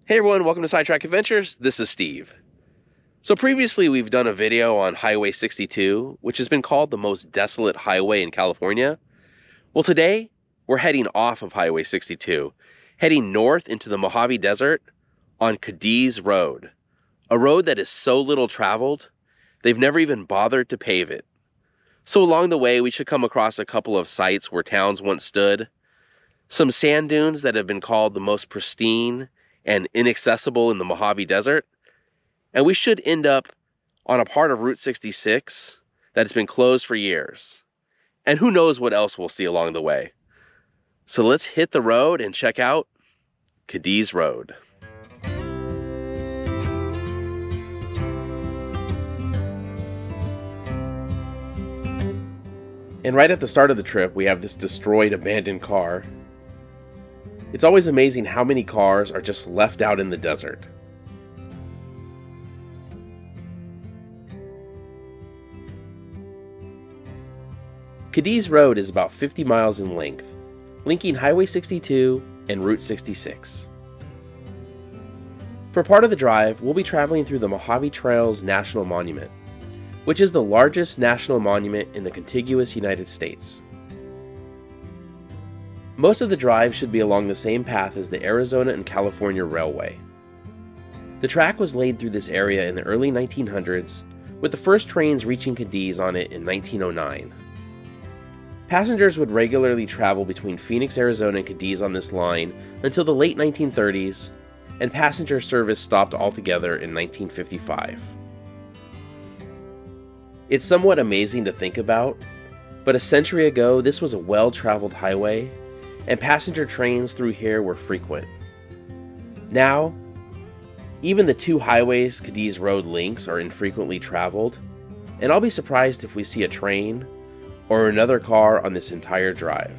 Hey everyone, welcome to Sidetrack Adventures. This is Steve. So previously we've done a video on Highway 62, which has been called the most desolate highway in California. Well, today we're heading off of Highway 62, heading north into the Mojave Desert on Cadiz Road, a road that is so little traveled, they've never even bothered to pave it. So along the way we should come across a couple of sites where towns once stood, some sand dunes that have been called the most pristine and inaccessible in the Mojave Desert, and we should end up on a part of Route 66 that has been closed for years. And who knows what else we'll see along the way. So let's hit the road and check out Cadiz Road. And right at the start of the trip, we have this destroyed, abandoned car. It's always amazing how many cars are just left out in the desert. Cadiz Road is about 50 miles in length, linking Highway 62 and Route 66. For part of the drive, we'll be traveling through the Mojave Trails National Monument, which is the largest national monument in the contiguous United States. Most of the drive should be along the same path as the Arizona and California Railway. The track was laid through this area in the early 1900s, with the first trains reaching Cadiz on it in 1909. Passengers would regularly travel between Phoenix, Arizona and Cadiz on this line until the late 1930s, and passenger service stopped altogether in 1955. It's somewhat amazing to think about, but a century ago this was a well-traveled highway, and passenger trains through here were frequent. Now, even the two highways Cadiz Road links are infrequently traveled, and I'll be surprised if we see a train or another car on this entire drive.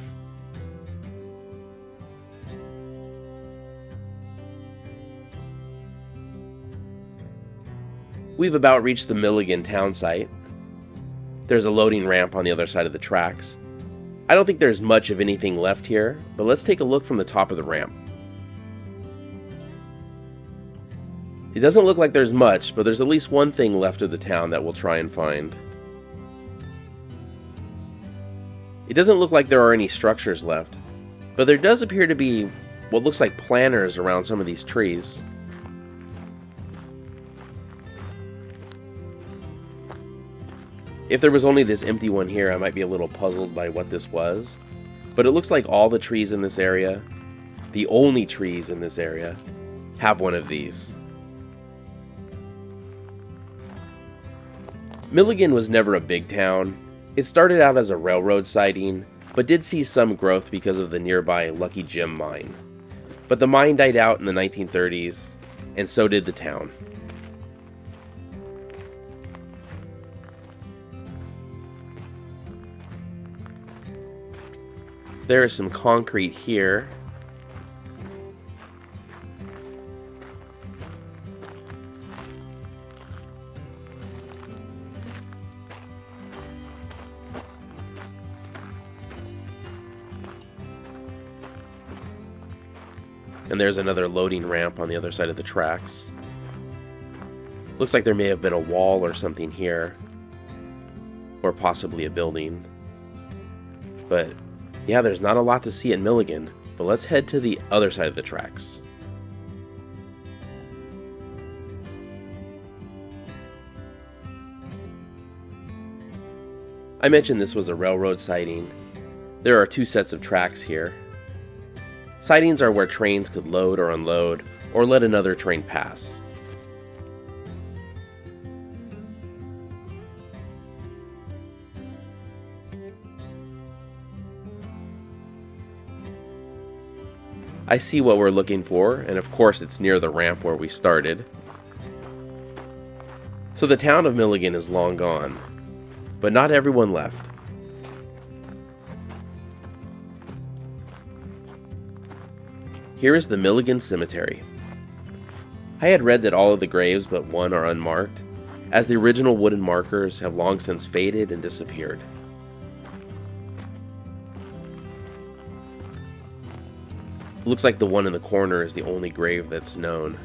We've about reached the Milligan townsite. There's a loading ramp on the other side of the tracks. I don't think there's much of anything left here, but let's take a look from the top of the ramp. It doesn't look like there's much, but there's at least one thing left of the town that we'll try and find. It doesn't look like there are any structures left, but there does appear to be what looks like planters around some of these trees. If there was only this empty one here, I might be a little puzzled by what this was, but it looks like all the trees in this area, the only trees in this area, have one of these. Milligan was never a big town. It started out as a railroad siding, but did see some growth because of the nearby Lucky Gem mine. But the mine died out in the 1930s, and so did the town. There is some concrete here. And there's another loading ramp on the other side of the tracks. Looks like there may have been a wall or something here, or possibly a building. But yeah, there's not a lot to see at Milligan, but let's head to the other side of the tracks. I mentioned this was a railroad siding. There are two sets of tracks here. Sidings are where trains could load or unload, or let another train pass. I see what we're looking for, and of course it's near the ramp where we started. So the town of Milligan is long gone, but not everyone left. Here is the Milligan Cemetery. I had read that all of the graves but one are unmarked, as the original wooden markers have long since faded and disappeared. Looks like the one in the corner is the only grave that's known.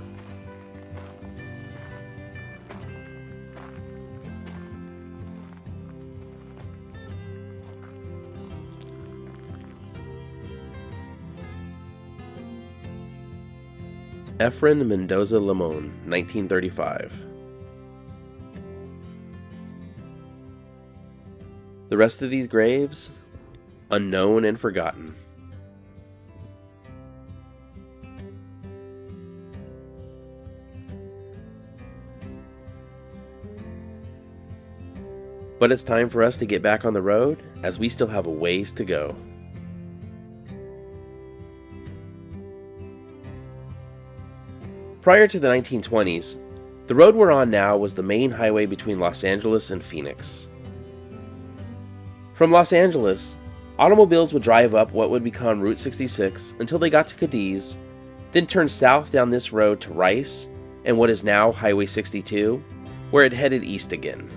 Efren Mendoza Limon, 1935. The rest of these graves, unknown and forgotten. But it's time for us to get back on the road, as we still have a ways to go. Prior to the 1920s, the road we're on now was the main highway between Los Angeles and Phoenix. From Los Angeles, automobiles would drive up what would become Route 66 until they got to Cadiz, then turn south down this road to Rice and what is now Highway 62, where it headed east again.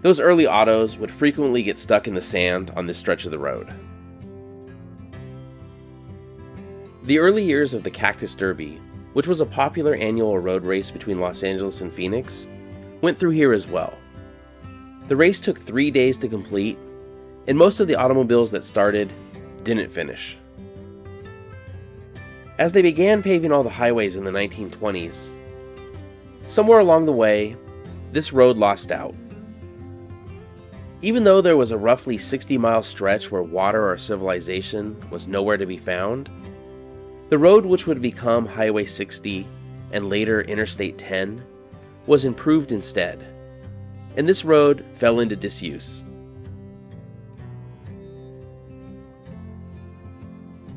Those early autos would frequently get stuck in the sand on this stretch of the road. The early years of the Cactus Derby, which was a popular annual road race between Los Angeles and Phoenix, went through here as well. The race took 3 days to complete, and most of the automobiles that started didn't finish. As they began paving all the highways in the 1920s, somewhere along the way, this road lost out. Even though there was a roughly 60-mile stretch where water or civilization was nowhere to be found, the road, which would become Highway 60 and later Interstate 10, was improved instead, and this road fell into disuse.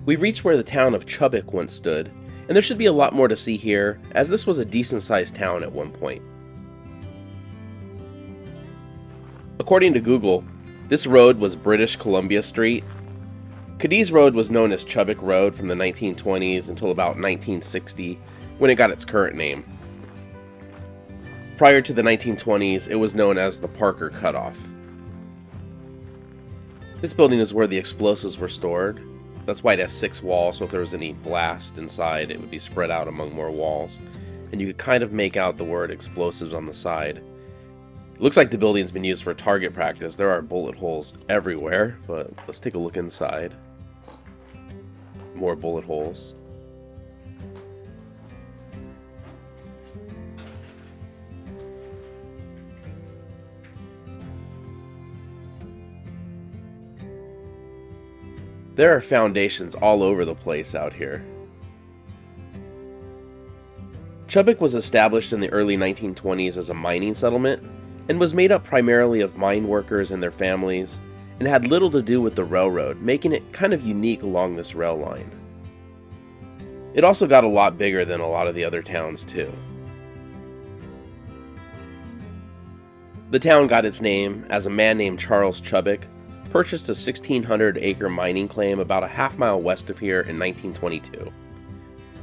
We've reached where the town of Chubbuck once stood, and there should be a lot more to see here, as this was a decent-sized town at one point. According to Google, this road was British Columbia Street. Cadiz Road was known as Chubbuck Road from the 1920s until about 1960, when it got its current name. Prior to the 1920s, it was known as the Parker Cutoff. This building is where the explosives were stored. That's why it has 6 walls, so if there was any blast inside, it would be spread out among more walls. And you could kind of make out the word explosives on the side. It looks like the building's been used for target practice. There are bullet holes everywhere, but let's take a look inside. More bullet holes. There are foundations all over the place out here. Chubbuck was established in the early 1920s as a mining settlement and was made up primarily of mine workers and their families, and had little to do with the railroad, making it kind of unique along this rail line. It also got a lot bigger than a lot of the other towns too. The town got its name as a man named Charles Chubbuck purchased a 1,600-acre mining claim about a half-mile west of here in 1922.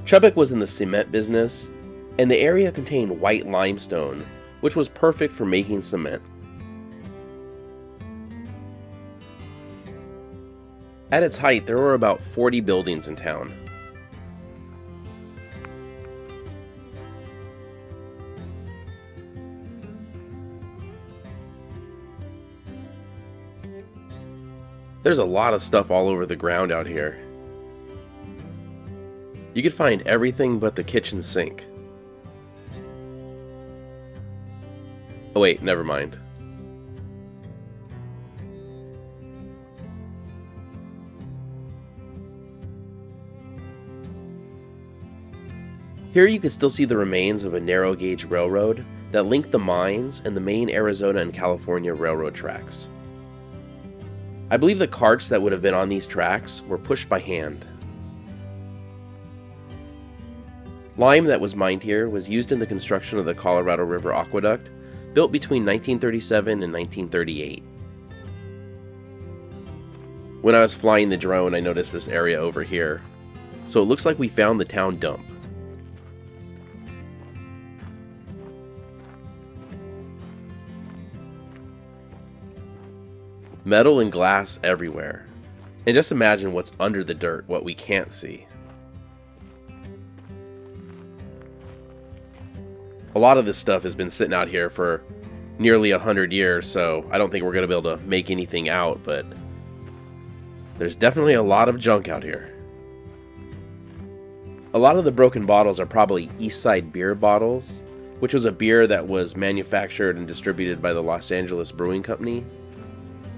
Chubbuck was in the cement business, and the area contained white limestone, which was perfect for making cement. At its height, there were about 40 buildings in town. There's a lot of stuff all over the ground out here. You could find everything but the kitchen sink. Oh wait, never mind. Here you can still see the remains of a narrow gauge railroad that linked the mines and the main Arizona and California railroad tracks. I believe the carts that would have been on these tracks were pushed by hand. Lime that was mined here was used in the construction of the Colorado River Aqueduct, built between 1937 and 1938. When I was flying the drone, I noticed this area over here, so it looks like we found the town dump. Metal and glass everywhere. And just imagine what's under the dirt, what we can't see. A lot of this stuff has been sitting out here for nearly 100 years, so I don't think we're going to be able to make anything out, but there's definitely a lot of junk out here. A lot of the broken bottles are probably Eastside beer bottles, which was a beer that was manufactured and distributed by the Los Angeles Brewing Company.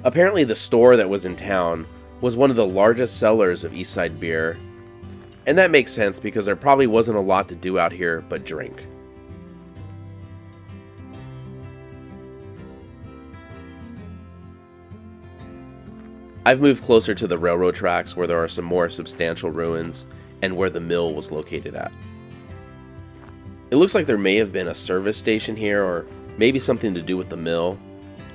Apparently the store that was in town was one of the largest sellers of Eastside beer, and that makes sense because there probably wasn't a lot to do out here but drink. I've moved closer to the railroad tracks where there are some more substantial ruins and where the mill was located at. It looks like there may have been a service station here or maybe something to do with the mill.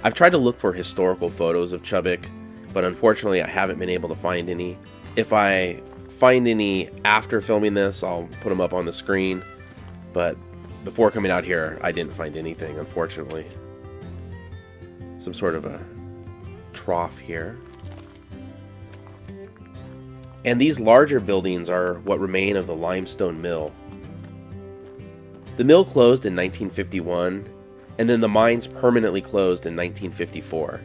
I've tried to look for historical photos of Chubbuck, but unfortunately I haven't been able to find any. If I find any after filming this, I'll put them up on the screen, but before coming out here I didn't find anything, unfortunately. Some sort of a trough here. And these larger buildings are what remain of the limestone mill. The mill closed in 1951, and then the mines permanently closed in 1954.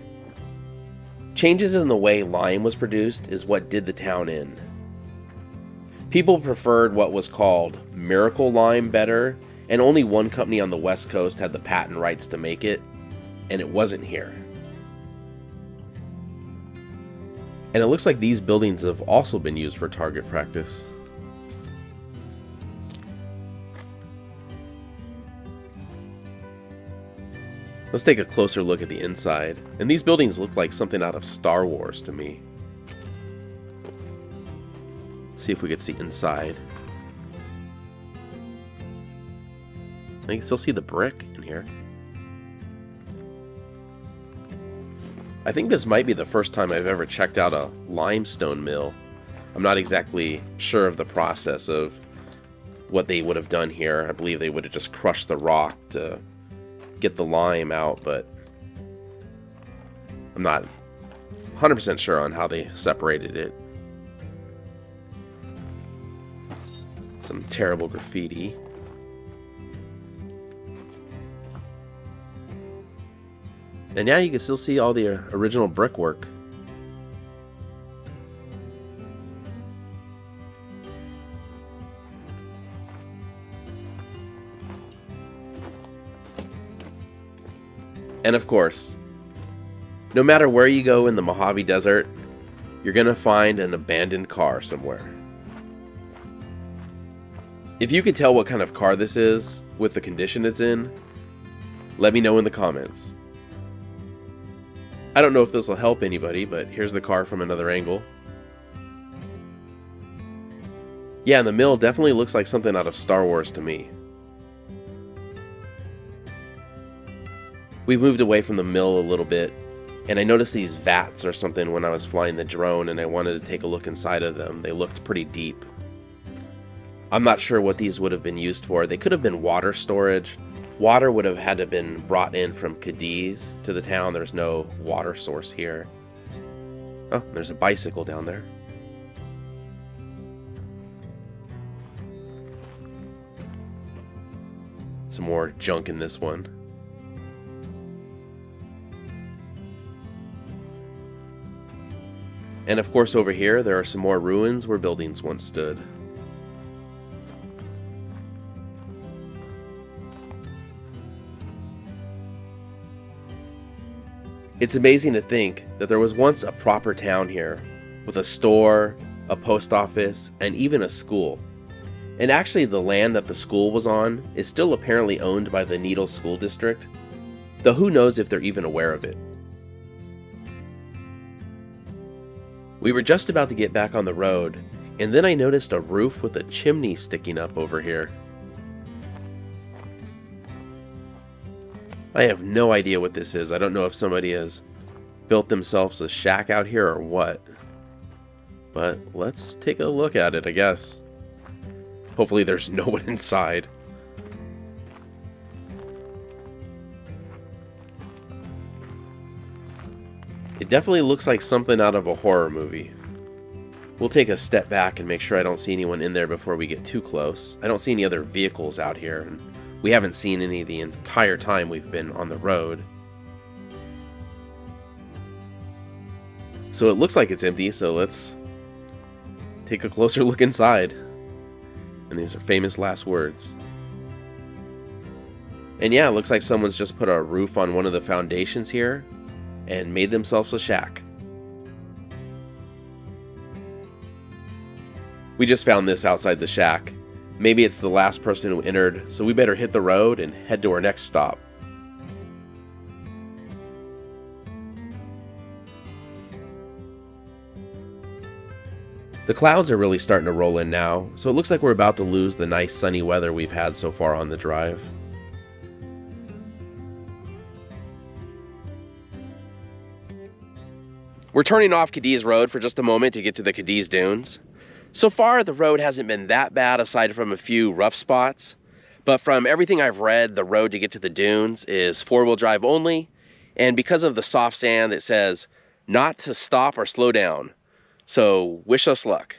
Changes in the way lime was produced is what did the town in. People preferred what was called miracle lime better, and only one company on the West Coast had the patent rights to make it, and it wasn't here. And it looks like these buildings have also been used for target practice. Let's take a closer look at the inside. And these buildings look like something out of Star Wars to me. See if we can see inside. I can still see the brick in here. I think this might be the first time I've ever checked out a limestone mill. I'm not exactly sure of the process of what they would have done here. I believe they would have just crushed the rock to get the lime out, but I'm not 100% sure on how they separated it. Some terrible graffiti. And now you can still see all the original brickwork. And of course, no matter where you go in the Mojave Desert, you're going to find an abandoned car somewhere. If you can tell what kind of car this is with the condition it's in, let me know in the comments. I don't know if this will help anybody, but here's the car from another angle. Yeah, and the mill definitely looks like something out of Star Wars to me. We've moved away from the mill a little bit, and I noticed these vats or something when I was flying the drone, and I wanted to take a look inside of them. They looked pretty deep. I'm not sure what these would have been used for. They could have been water storage. Water would have had to have been brought in from Cadiz to the town. There's no water source here. Oh, there's a bicycle down there. Some more junk in this one. And of course over here there are some more ruins where buildings once stood. It's amazing to think that there was once a proper town here, with a store, a post office, and even a school. And actually the land that the school was on is still apparently owned by the Needle School District, though who knows if they're even aware of it. We were just about to get back on the road, and then I noticed a roof with a chimney sticking up over here. I have no idea what this is. I don't know if somebody has built themselves a shack out here or what. But let's take a look at it, I guess. Hopefully there's no one inside. It definitely looks like something out of a horror movie. We'll take a step back and make sure I don't see anyone in there before we get too close. I don't see any other vehicles out here, and we haven't seen any the entire time we've been on the road. So it looks like it's empty, so let's take a closer look inside. And these are famous last words. And yeah, it looks like someone's just put a roof on one of the foundations here and made themselves a shack. We just found this outside the shack. Maybe it's the last person who entered, so we better hit the road and head to our next stop. The clouds are really starting to roll in now, so it looks like we're about to lose the nice sunny weather we've had so far on the drive. We're turning off Cadiz Road for just a moment to get to the Cadiz Dunes. So far, the road hasn't been that bad aside from a few rough spots, but from everything I've read, the road to get to the dunes is four-wheel drive only, and because of the soft sand, it says not to stop or slow down. So, wish us luck.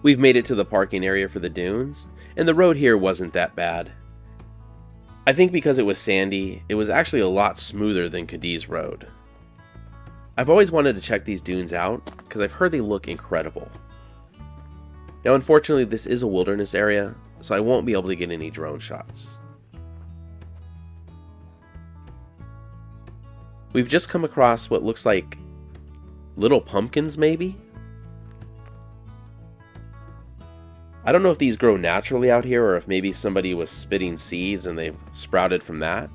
We've made it to the parking area for the dunes, and the road here wasn't that bad. I think because it was sandy, it was actually a lot smoother than Cadiz Road. I've always wanted to check these dunes out because I've heard they look incredible. Now unfortunately this is a wilderness area, so I won't be able to get any drone shots. We've just come across what looks like little pumpkins maybe? I don't know if these grow naturally out here or if maybe somebody was spitting seeds and they've sprouted from that.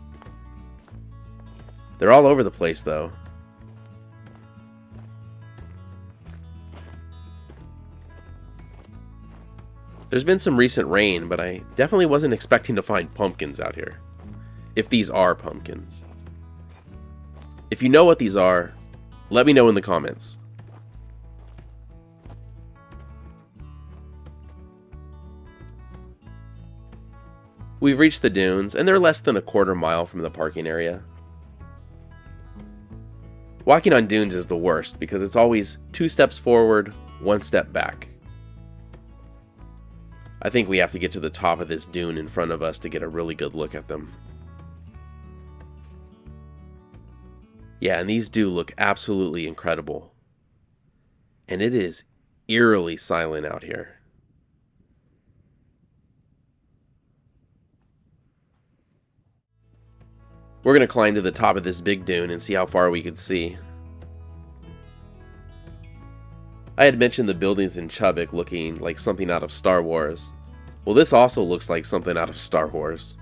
They're all over the place though. There's been some recent rain, but I definitely wasn't expecting to find pumpkins out here. If these are pumpkins. If you know what these are, let me know in the comments. We've reached the dunes, and they're less than a quarter mile from the parking area. Walking on dunes is the worst because it's always 2 steps forward, 1 step back. I think we have to get to the top of this dune in front of us to get a really good look at them. Yeah, and these do look absolutely incredible. And it is eerily silent out here. We're going to climb to the top of this big dune and see how far we can see. I had mentioned the buildings in Chubbuck looking like something out of Star Wars. Well, this also looks like something out of Star Wars.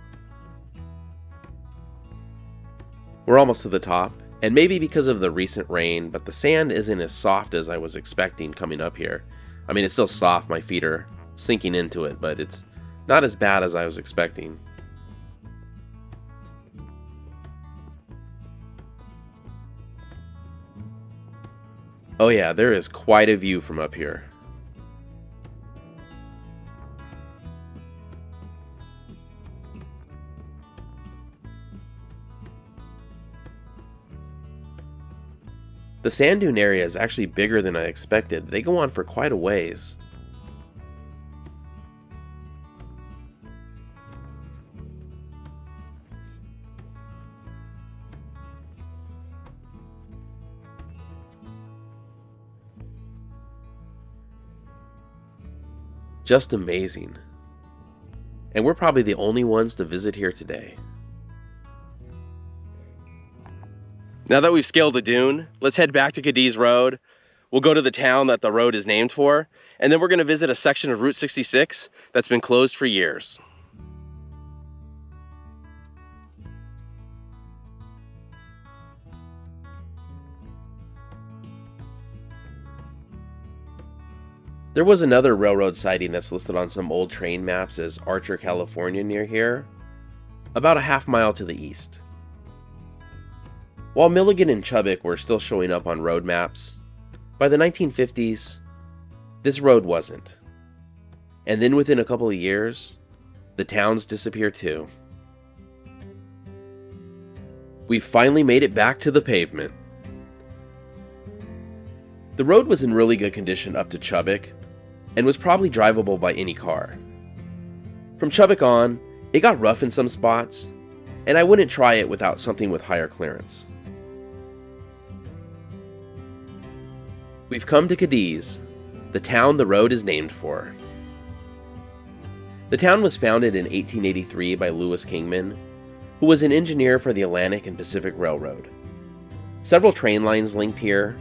We're almost to the top, and maybe because of the recent rain, but the sand isn't as soft as I was expecting coming up here. I mean, it's still soft, my feet are sinking into it, but it's not as bad as I was expecting. Oh yeah, there is quite a view from up here. The sand dune area is actually bigger than I expected. They go on for quite a ways. Just amazing. And we're probably the only ones to visit here today. Now that we've scaled the dune, let's head back to Cadiz Road. We'll go to the town that the road is named for, and then we're going to visit a section of Route 66 that's been closed for years. There was another railroad siding that's listed on some old train maps as Archer, California near here, about a half mile to the east. While Milligan and Chubbuck were still showing up on road maps, by the 1950s, this road wasn't. And then within a couple of years, the towns disappear too. We finally made it back to the pavement. The road was in really good condition up to Chubbuck, and was probably drivable by any car. From Chubbuck on, it got rough in some spots, and I wouldn't try it without something with higher clearance. We've come to Cadiz, the town the road is named for. The town was founded in 1883 by Lewis Kingman, who was an engineer for the Atlantic and Pacific Railroad. Several train lines linked here,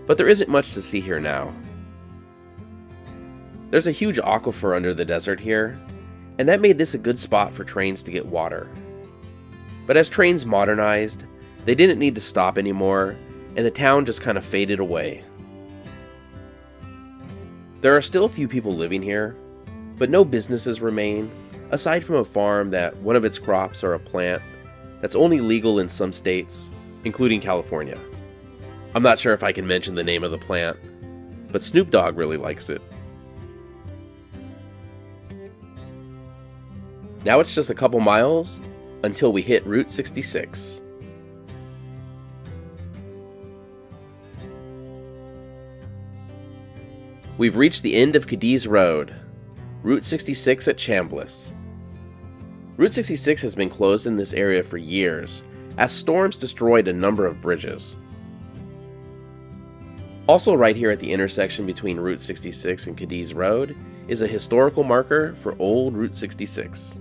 but there isn't much to see here now. There's a huge aquifer under the desert here, and that made this a good spot for trains to get water. But as trains modernized, they didn't need to stop anymore, and the town just kind of faded away. There are still a few people living here, but no businesses remain, aside from a farm that one of its crops are a plant that's only legal in some states, including California. I'm not sure if I can mention the name of the plant, but Snoop Dogg really likes it. Now it's just a couple miles until we hit Route 66. We've reached the end of Cadiz Road, Route 66 at Chambless. Route 66 has been closed in this area for years, as storms destroyed a number of bridges. Also right here at the intersection between Route 66 and Cadiz Road is a historical marker for old Route 66.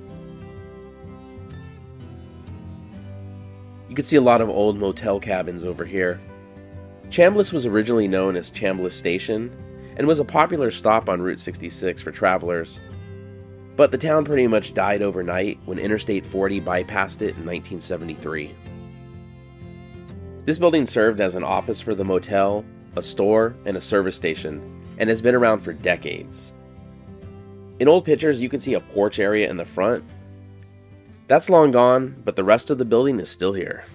You can see a lot of old motel cabins over here. Chambless was originally known as Chambless Station, and was a popular stop on Route 66 for travelers, but the town pretty much died overnight when Interstate 40 bypassed it in 1973. This building served as an office for the motel, a store, and a service station, and has been around for decades. In old pictures, you can see a porch area in the front. That's long gone, but the rest of the building is still here.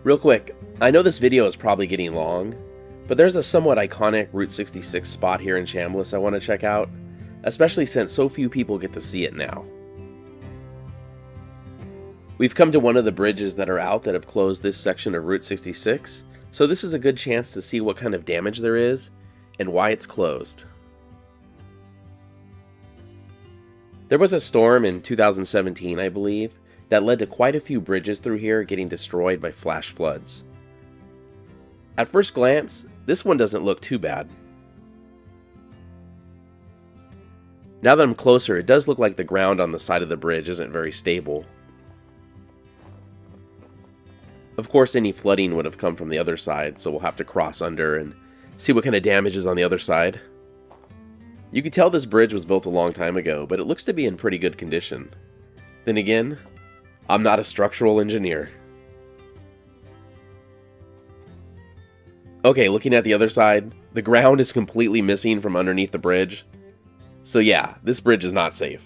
Real quick, I know this video is probably getting long, but there's a somewhat iconic Route 66 spot here in Chambless I want to check out, especially since so few people get to see it now. We've come to one of the bridges that are out that have closed this section of Route 66, so this is a good chance to see what kind of damage there is and why it's closed. There was a storm in 2017, I believe, that led to quite a few bridges through here getting destroyed by flash floods. At first glance, this one doesn't look too bad. Now that I'm closer, it does look like the ground on the side of the bridge isn't very stable. Of course, any flooding would have come from the other side, so we'll have to cross under and see what kind of damage is on the other side. You can tell this bridge was built a long time ago, but it looks to be in pretty good condition. Then again, I'm not a structural engineer. Okay, looking at the other side, the ground is completely missing from underneath the bridge. So yeah, this bridge is not safe.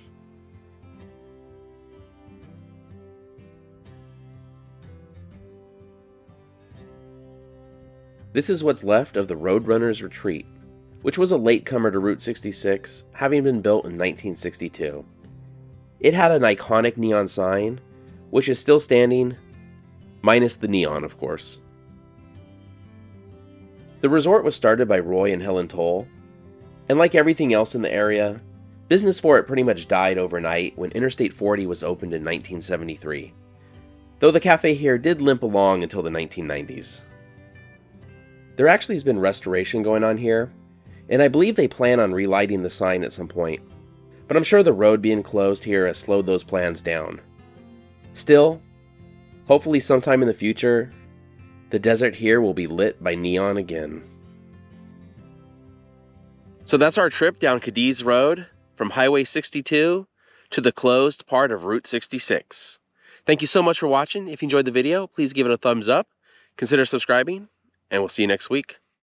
This is what's left of the Roadrunner's Retreat, which was a latecomer to Route 66, having been built in 1962. It had an iconic neon sign, which is still standing, minus the neon, of course. The resort was started by Roy and Helen Toll, and like everything else in the area, business for it pretty much died overnight when Interstate 40 was opened in 1973, though the cafe here did limp along until the 1990s. There actually has been restoration going on here, and I believe they plan on relighting the sign at some point, but I'm sure the road being closed here has slowed those plans down. Still, hopefully sometime in the future, the desert here will be lit by neon again. So that's our trip down Cadiz Road from Highway 62 to the closed part of Route 66. Thank you so much for watching. If you enjoyed the video, please give it a thumbs up, consider subscribing, and we'll see you next week.